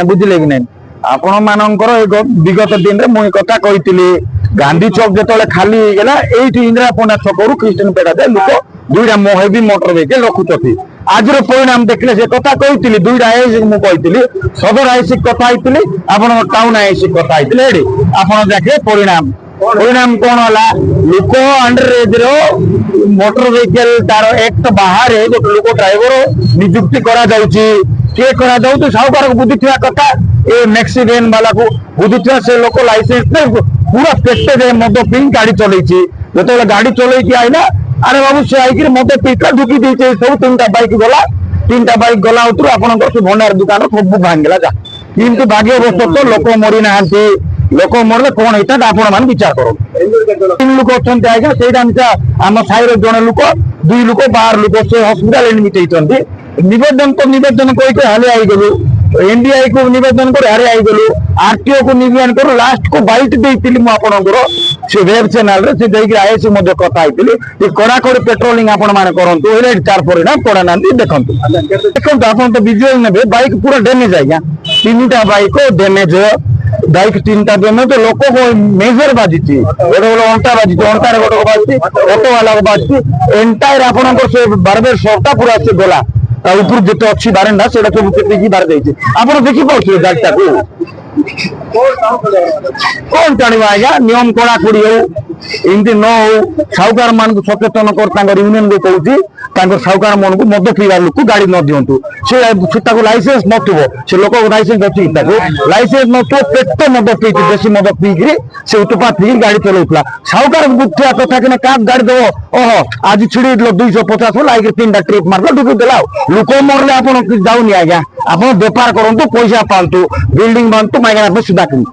बुझिले कि नहीं आपण मानकर विगत दिन में मुझे कथा कही गांधी चौक जो खाली होगा ये इंदिरा पण्डा छक क्रिस्टियन पेड़ा जाए लोक दुईटा हेवी मोटर व्हीकल रखुच्च आज परिणाम देखले से कथा कही दुईटा आईसी मुझे सदर आईसी कथा आप टाउन आईसी कथा आप देखे परिणाम परिणाम कौन है लोक अंडर एज मोटर व्हीकल तार एक तो बाहर गोटे लोक ड्राइवर नियुक्ति करा किए करा साहूकार को बुद्धि थी कथा ए मैक्सी वैन वाला को बुद्धि थी से लोक लाइसेंस ने पूरा पेटे मद पी गाड़ी चल जो गाड़ी चल आईला अरे बाबू से आई मद पीटा ढुकी देते सब तीन टा बाइक गला आप भंडार दुकान सब भांगला जा किंतु भाग्यवश तो लोक मरी ना लोक मरले कौन होता आपण मान विचार करो तीन लोक अच्छा आज्ञा से आम साई जड़े लोक दुई लोक बाहर लोक से हस्पिटाल एडमिट होती निवेदन तो निवेदन कही हाले आई गलु एनडीआई को निवेदन कर हारे आई गलु आरटीओ को निवेदन कर लास्ट को बाइट देती आपणकर से वेब चैनल से आईसी कथा कड़ाकड़ी पेट्रोलिंग आपण मैंने करूँ चार परिणाम कड़ा ना देखो देखो आप तो विजुअल ने बाइक पूरा डैमेज आज्ञा तीन टा बाइक डैमेज बाइक तीन टा डैमेज तो लोक को मेजर बाजी गोटे अंटा बाजी अंटार गोटे को बाजी ऑटो वाला को बाजी एंटायर आपंकर से बारबेर सबटा पूरा से गला ऊपर जिते अच्छी बारंडा से सब बार देखिए आप देखिए गाड़ीटा को कौन टाणवा आज्ञा नियम कड़ाकड़ी होमती न हो साहूकार मान सचेतन कर यूनियन भी कहूँ साहूकार मन को मद पीवार लोक गाड़ी न दिंतु से लाइसेंस नथो से लोक लाइसेंस अच्छी लाइसेंस नथो पेट मद पी देशी मद पीकि से उत्पात पी गाड़ी चलाऊला साहूकार बुझा कथा कि क्या गाड़ी दब ओह आज छिड़ी 250 लाइक तीन टा ट्रिप मारल ढुकी देला लोक मरले आप जाऊनी आज्ञा आप बेपार करूँ पैसा पातु बिल्डिंग बनतु माइना सुधा कि